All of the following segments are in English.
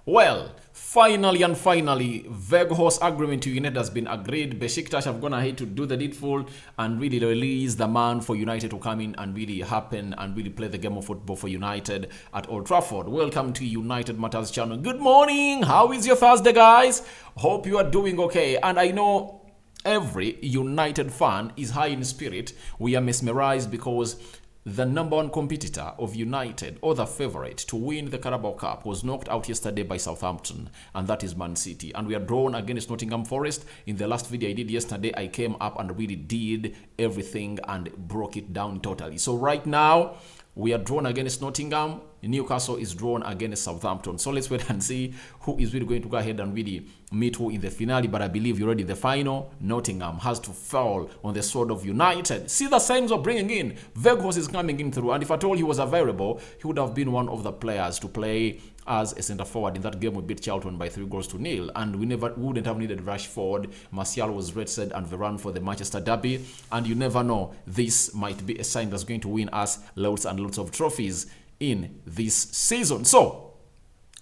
Well, finally, Weghorst agreement to United has been agreed. Besiktas have gone ahead to do the needful and really release the man for United to come in and really happen and really play the game of football for United at Old Trafford. Welcome to United Matters channel. Good morning. How is your Thursday, guys? Hope you are doing okay. And I know every United fan is high in spirit. We are mesmerized because the number one competitor of United, or the favorite to win the Carabao Cup, was knocked out yesterday by Southampton, and that is Man City. And we are drawn against Nottingham Forest. In the last video I did yesterday, I came up and really did everything and broke it down totally. So right now, we are drawn against Nottingham. Newcastle is drawn against Southampton. So let's wait and see who is really going to go ahead and really meet who in the finale. But I believe you're already the final. Nottingham has to fall on the sword of United. See the signs of bringing in. Weghorst is coming in through. And if at all he was available, he would have been one of the players to play as a centre forward in that game. We beat Charlton by 3-0. And we wouldn't have needed Rashford. Martial was rested and Varane for the Manchester derby. And you never know, this might be a sign that's going to win us loads and loads of trophies in this season. So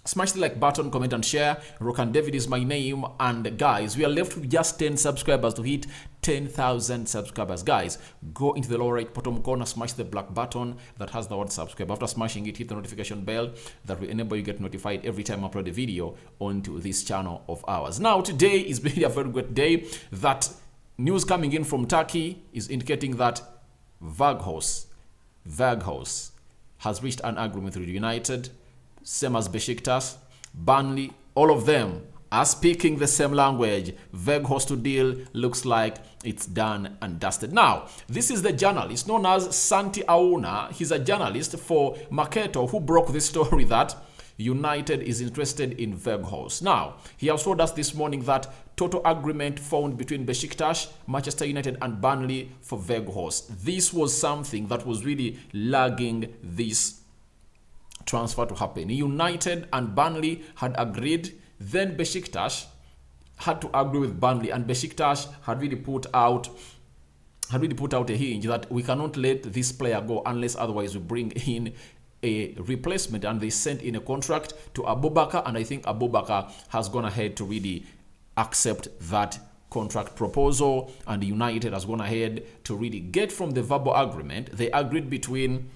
smash the like button, comment and share. Rokan David is my name. And guys, we are left with just 10 subscribers to hit 10,000 subscribers. Guys, go into the lower right bottom corner, smash the black button that has the word subscribe. After smashing it, hit the notification bell that will enable you get notified every time I upload a video onto this channel of ours. Now, today is really a very good day. That news coming in from Turkey is indicating that Weghorst has reached an agreement with United, same as Besiktas, Burnley, all of them are speaking the same language. Weghorst to deal looks like it's done and dusted. Now, this is the journalist known as Santi Auna. He's a journalist for Marketo who broke the story that United is interested in Weghorst. Now, he has told us this morning that total agreement found between Besiktas, Manchester United and Burnley for Weghorst. This was something that was really lagging this transfer to happen. United and Burnley had agreed, then Besiktas had to agree with Burnley, and Besiktas had really put out a hinge that we cannot let this player go unless otherwise we bring in a replacement, and they sent in a contract to Abubakar, and I think Abubakar has gone ahead to really accept that contract proposal, and United has gone ahead to really get from the verbal agreement they agreed between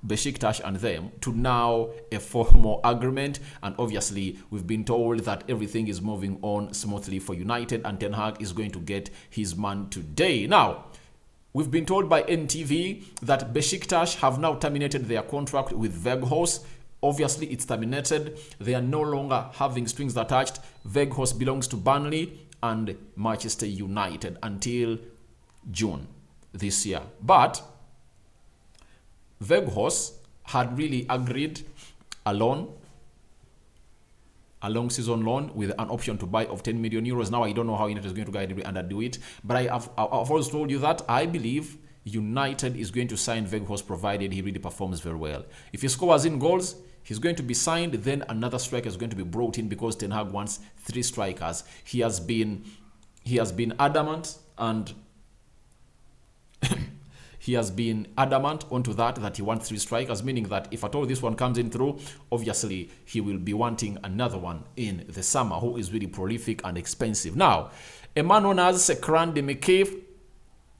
Besiktas and them to now a formal agreement. And obviously we've been told that everything is moving on smoothly for United, and Ten Hag is going to get his man today. Now, we've been told by NTV that Besiktas have now terminated their contract with Weghorst. Obviously, it's terminated. They are no longer having strings attached. Weghorst belongs to Burnley and Manchester United until June this year. But Weghorst had really agreed a long season loan with an option to buy of 10 million euros. Now, I don't know how United is going to guide it and do it, but I've always told you that I believe United is going to sign Weghorst provided he really performs very well. If he scores in goals, he's going to be signed. Then another striker is going to be brought in because Ten Hag wants 3 strikers. He has been adamant, and he has been adamant onto that he wants 3 strikers, meaning that if at all this one comes in through, obviously he will be wanting another one in the summer who is really prolific and expensive. Now, a man known as Sekran Demirkif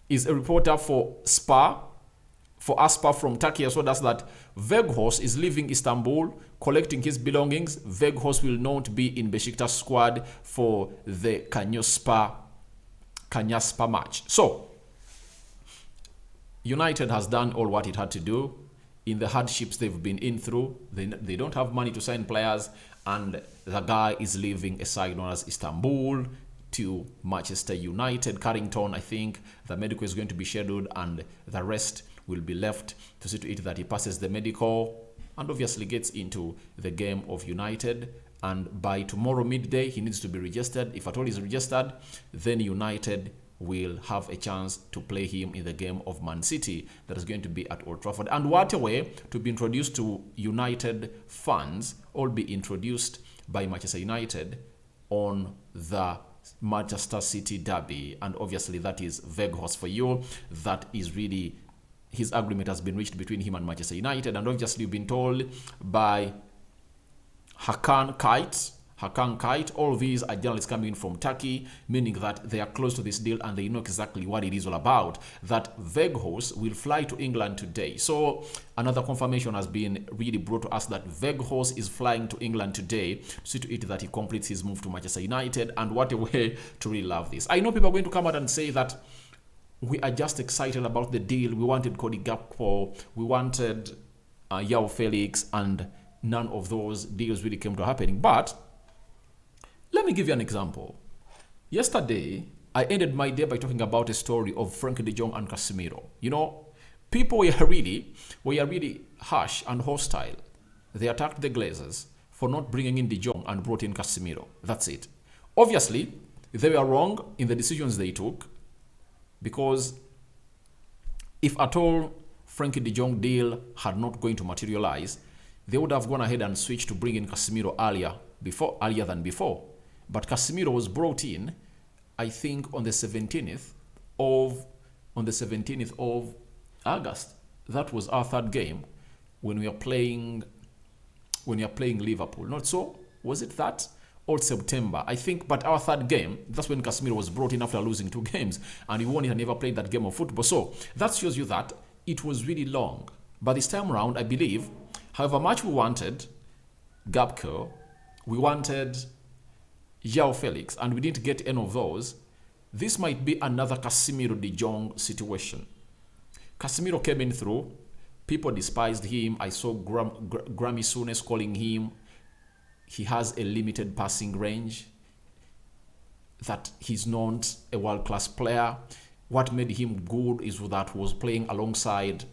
is a reporter for Aspa from Turkey, as well as that Weghorst is leaving Istanbul, collecting his belongings. Weghorst will not be in Besiktas squad for the Kanyaspa match. So, United has done all what it had to do in the hardships they've been in through. They don't have money to sign players, and the guy is leaving a side known as Istanbul to Manchester United. Carrington, I think the medical is going to be scheduled, and the rest will be left to see to it that he passes the medical and obviously gets into the game of United. And by tomorrow midday, he needs to be registered. If at all he's registered, then United will have a chance to play him in the game of Man City that is going to be at Old Trafford. And what a way to be introduced to United fans, all be introduced by Manchester United on the Manchester City derby. And obviously that is Weghorst for you. That is really, his agreement has been reached between him and Manchester United. And obviously you've been told by Hakan Kite, all these are journalists coming from Turkey, meaning that they are close to this deal and they know exactly what it is all about, that Weghorst will fly to England today. So another confirmation has been really brought to us that Weghorst is flying to England today to see to it that he completes his move to Manchester United, and what a way to really love this. I know people are going to come out and say that we are just excited about the deal. We wanted Cody Gakpo, we wanted João Felix, and none of those deals really came to happening. But let me give you an example. Yesterday, I ended my day by talking about a story of Frankie de Jong and Casemiro. You know, people were really harsh and hostile. They attacked the Glazers for not bringing in de Jong and brought in Casemiro. That's it. Obviously, they were wrong in the decisions they took, because if at all Frankie de Jong deal had not going to materialize, they would have gone ahead and switched to bring in Casemiro earlier than before. But Casemiro was brought in, I think, on the 17th of August. That was our third game when we are playing Liverpool. Not so? Was it that? Or September, I think, but our third game, that's when Casemiro was brought in after losing 2 games, and he won it and never played that game of football. So that shows you that it was really long. But this time around, I believe, however much we wanted Gakpo, we wanted João Felix, and we didn't get any of those, this might be another Casemiro de Jong situation. Casemiro came in through, people despised him. I saw Grammy Souness calling him, he has a limited passing range, that he's not a world-class player. What made him good is that he was playing alongside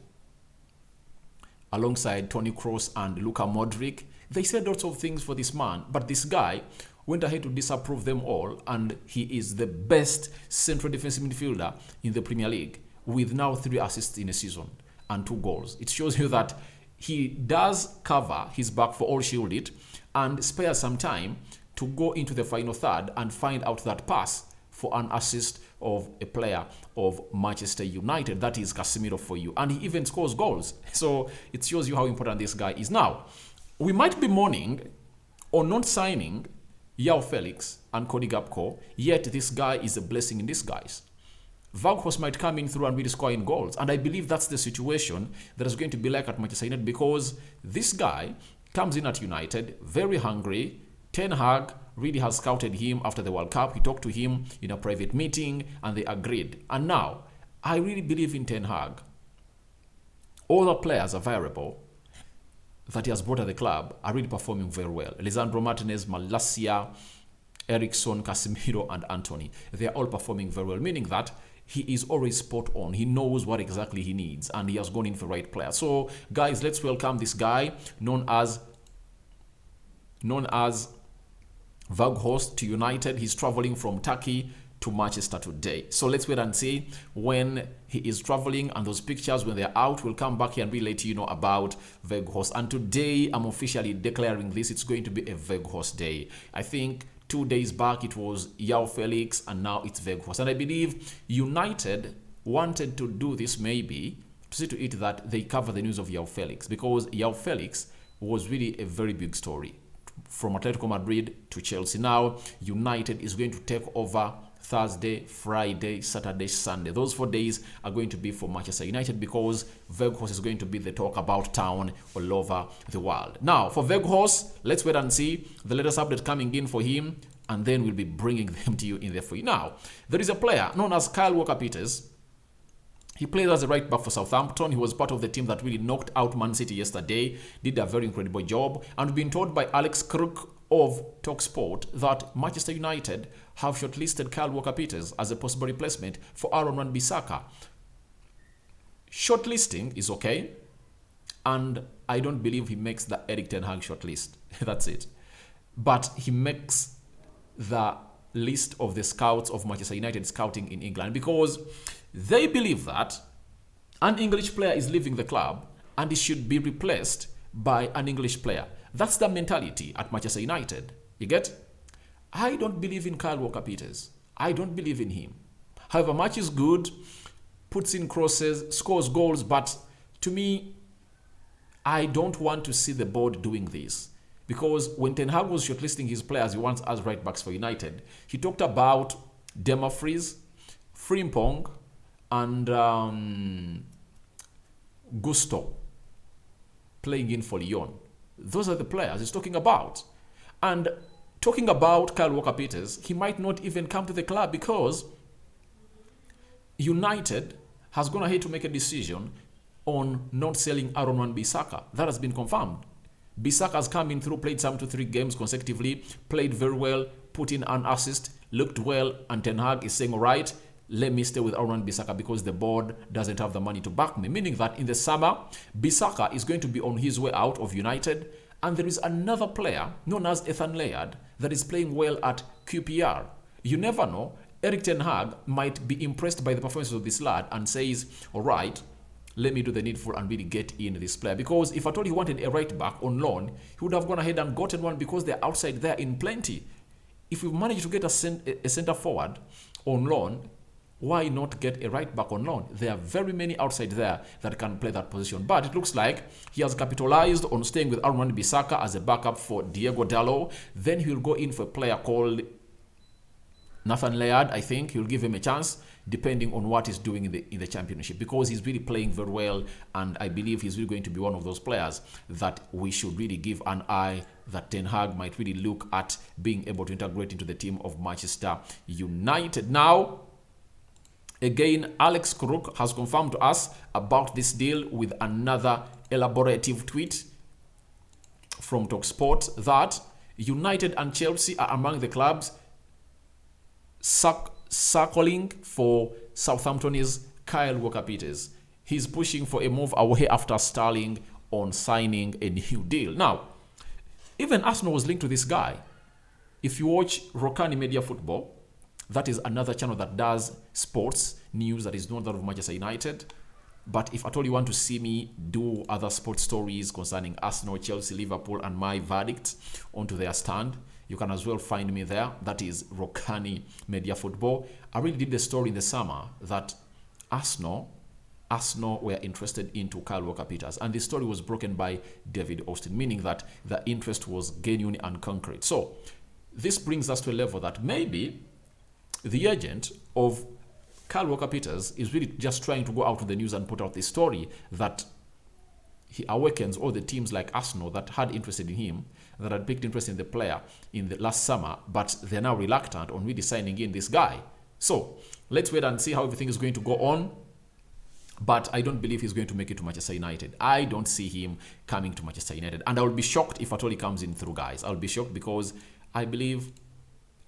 Toni Kroos and Luka Modric. They said lots of things for this man, but this guy went ahead to disapprove them all, and he is the best central defensive midfielder in the Premier League, with now 3 assists in a season and 2 goals. It shows you that he does cover his back for all shield it and spare some time to go into the final third and find out that pass for an assist of a player of Manchester United. That is Casemiro for you. And he even scores goals. So it shows you how important this guy is. Now, we might be mourning or not signing João Felix and Cody Gakpo, yet this guy is a blessing in disguise. Weghorst might come in through and really score in goals. And I believe that's the situation that is going to be like at Manchester United, because this guy comes in at United, very hungry. Ten Hag really has scouted him after the World Cup. He talked to him in a private meeting and they agreed. And now, I really believe in Ten Hag. All the players available that he has brought at the club are really performing very well. Lisandro Martinez, Malacia, Eriksson, Casemiro, and Anthony. They are all performing very well, meaning that he is always spot on. He knows what exactly he needs, and he has gone in for the right player. So, guys, let's welcome this guy known as Weghorst to United. He's traveling from Turkey to Manchester today. So let's wait and see when he is traveling, and those pictures, when they're out, we'll come back here and really let you know about Weghorst. And today, I'm officially declaring this. It's going to be a Weghorst day. I think 2 days back, it was João Felix, and now it's Weghorst. And I believe United wanted to do this maybe to see to it that they cover the news of João Felix, because João Felix was really a very big story. From Atletico Madrid to Chelsea. Now, United is going to take over Thursday, Friday, Saturday, Sunday. Those 4 days are going to be for Manchester United, because Weghorst is going to be the talk about town all over the world. Now, for Weghorst, let's wait and see the latest update coming in for him, and then we'll be bringing them to you in there for you. Now, there is a player known as Kyle Walker-Peters. He played as a right back for Southampton. He was part of the team that really knocked out Man City yesterday. Did a very incredible job. And we've been told by Alex Crook of TalkSport that Manchester United have shortlisted Kyle Walker-Peters as a possible replacement for Aaron Wan-Bissaka. Shortlisting is okay. And I don't believe he makes the Erik ten Hag shortlist. That's it. But he makes the list of the scouts of Manchester United scouting in England, because they believe that an English player is leaving the club and he should be replaced by an English player. That's the mentality at Manchester United. You get? I don't believe in Kyle Walker-Peters. I don't believe in him. However much is good, puts in crosses, scores goals, but to me, I don't want to see the board doing this. Because when Ten Hag was shortlisting his players he wants as right backs for United, he talked about Dumfries, Frimpong, and Gusto playing in for Lyon. Those are the players he's talking about. And talking about Kyle Walker-Peters, he might not even come to the club because United has gone ahead to make a decision on not selling Aaron Wan-Bissaka. That has been confirmed. Bissaka has come in through, played some 2-3 games consecutively, played very well, put in an assist, looked well, and Ten Hag is saying, all right, let me stay with Aaron Wan-Bissaka because the board doesn't have the money to back me. Meaning that in the summer, Bissaka is going to be on his way out of United, and there is another player known as Ethan Laird that is playing well at QPR. You never know. Erik Ten Hag might be impressed by the performance of this lad and says, all right, let me do the needful and really get in this player. Because if I told he wanted a right back on loan, he would have gone ahead and gotten one because they're outside there in plenty. If we manage to get a centre forward on loan, why not get a right back on loan? There are very many outside there that can play that position. But it looks like he has capitalized on staying with Aaron Wan-Bissaka as a backup for Diego Dalot. Then he'll go in for a player called Nathan Laird. I think he'll give him a chance depending on what he's doing in the championship, because he's really playing very well, and I believe he's really going to be one of those players that we should really give an eye, that Ten Hag might really look at being able to integrate into the team of Manchester United. Now, again, Alex Crook has confirmed to us about this deal with another elaborative tweet from TalkSport that United and Chelsea are among the clubs circling for Southampton's Kyle Walker-Peters. He's pushing for a move away after Sterling on signing a new deal. Now, even Arsenal was linked to this guy. If you watch Rokani Media Football, that is another channel that does sports news that is not that of Manchester United. But if at all you want to see me do other sports stories concerning Arsenal, Chelsea, Liverpool, and my verdict onto their stand, you can as well find me there. That is Rokani Media Football. I really did the story in the summer that Arsenal were interested into Kyle Walker-Peters. And the story was broken by David Austin, meaning that the interest was genuine and concrete. So this brings us to a level that maybe the agent of Kyle Walker-Peters is really just trying to go out to the news and put out this story that he awakens all the teams like Arsenal that had interest in him, that had picked interest in the player in the last summer, but they're now reluctant on really signing in this guy. So let's wait and see how everything is going to go on. But I don't believe he's going to make it to Manchester United. I don't see him coming to Manchester United. And I will be shocked if at all he comes in through, guys. I'll be shocked because I believe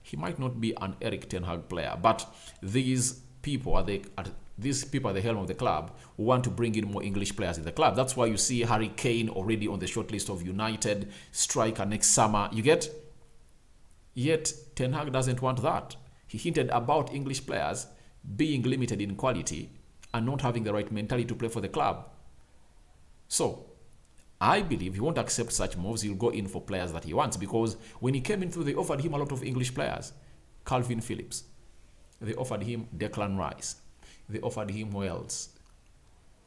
he might not be an Erik Ten Hag player. But these people at the helm of the club who want to bring in more English players in the club. That's why you see Harry Kane already on the shortlist of United striker next summer. You get? Yet Ten Hag doesn't want that. He hinted about English players being limited in quality and not having the right mentality to play for the club. So I believe he won't accept such moves. He'll go in for players that he wants, because when he came in through, they offered him a lot of English players. Calvin Phillips. They offered him Declan Rice. They offered him who else?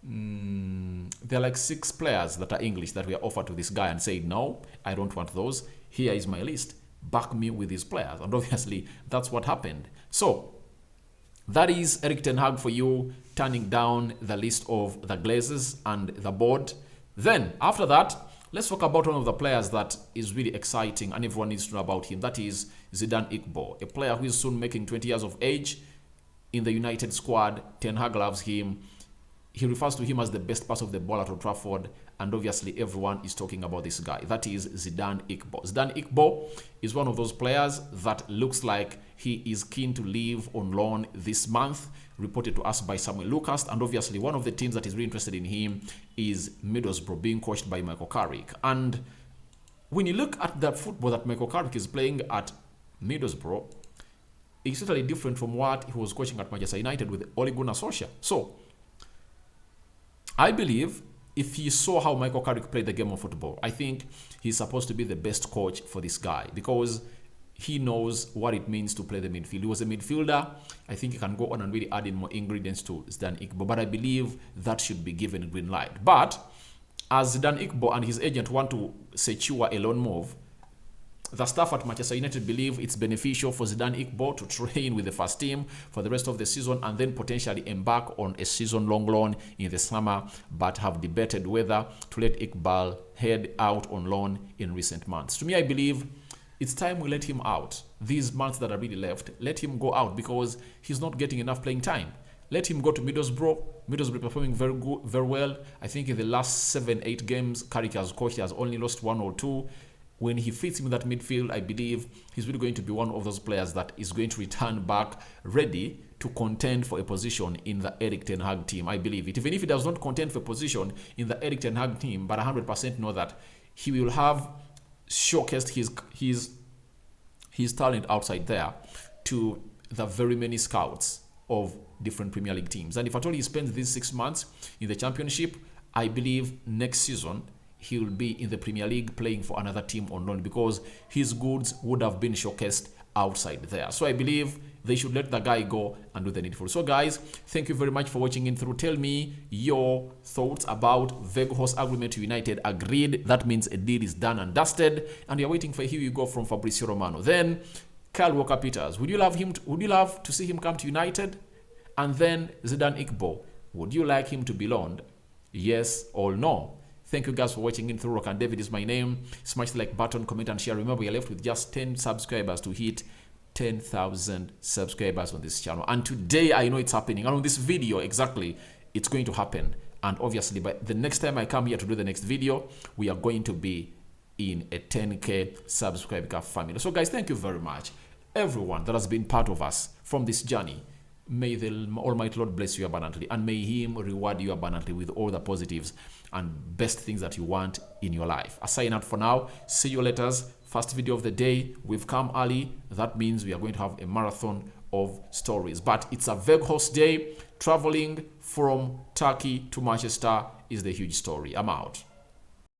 There are like 6 players that are English that were offered to this guy and said, no, I don't want those. Here is my list. Back me with these players. And obviously, that's what happened. So that is Erik Ten Hag for you, turning down the list of the Glazers and the board. Then, after that, let's talk about one of the players that is really exciting and everyone needs to know about him. That is Zidane Iqbal, a player who is soon making 20 years of age in the United squad. Ten Hag loves him. He refers to him as the best pass of the ball at Old Trafford, and obviously everyone is talking about this guy. That is Zidane Iqbal. Zidane Iqbal is one of those players that looks like he is keen to leave on loan this month, reported to us by Samuel Lucas, and obviously one of the teams that is really interested in him is Middlesbrough, being coached by Michael Carrick. And when you look at the football that Michael Carrick is playing at Middlesbrough, it's totally different from what he was coaching at Manchester United with Ole Gunnar Solskjaer. So I believe if he saw how Michael Carrick played the game of football, I think he's supposed to be the best coach for this guy, because he knows what it means to play the midfield. He was a midfielder. I think he can go on and really add in more ingredients to Zidane Iqbal, but I believe that should be given a green light. But as Zidane Iqbal and his agent want to secure a loan move, the staff at Manchester United believe it's beneficial for Zidane Iqbal to train with the first team for the rest of the season and then potentially embark on a season-long loan in the summer, but have debated whether to let Iqbal head out on loan in recent months. To me, I believe it's time we let him out. These months that are really left, let him go out because he's not getting enough playing time. Let him go to Middlesbrough. Middlesbrough performing very good, very well. I think in the last 7-8 games, Carrick as coach, he has only lost 1 or 2. When he fits in that midfield, I believe he's really going to be one of those players that is going to return back ready to contend for a position in the Erik ten Hag team. I believe it. Even if he does not contend for a position in the Erik ten Hag team, but 100% know that he will have showcased his talent outside there to the very many scouts of different Premier League teams. And if at all he spends these 6 months in the Championship, I believe next season he will be in the Premier League playing for another team on loan because his goods would have been showcased outside there. So I believe they should let the guy go and do the needful. So guys, thank you very much for watching in through. Tell me your thoughts about Weghorst agreement to United. Agreed. That means a deal is done and dusted. And you're waiting for here you go from Fabrizio Romano. Then Kyle Walker-Peters. Would you love to see him come to United? And then Zidane Iqbal. Would you like him to be loaned? Yes or no? Thank you guys for watching in through. Rock and David is my name. Smash the like button, comment and share. Remember, you're left with just 10 subscribers to hit 10,000 subscribers on this channel. And today, I know it's happening. And on this video, exactly, it's going to happen. And obviously, by the next time I come here to do the next video, we are going to be in a 10K subscriber family. So guys, thank you very much. Everyone that has been part of us from this journey. May the Almighty Lord bless you abundantly, and may Him reward you abundantly with all the positives and best things that you want in your life. I sign out for now. See you later. First video of the day. We've come early. That means we are going to have a marathon of stories. But it's a Weghorst day. Traveling from Turkey to Manchester is the huge story. I'm out.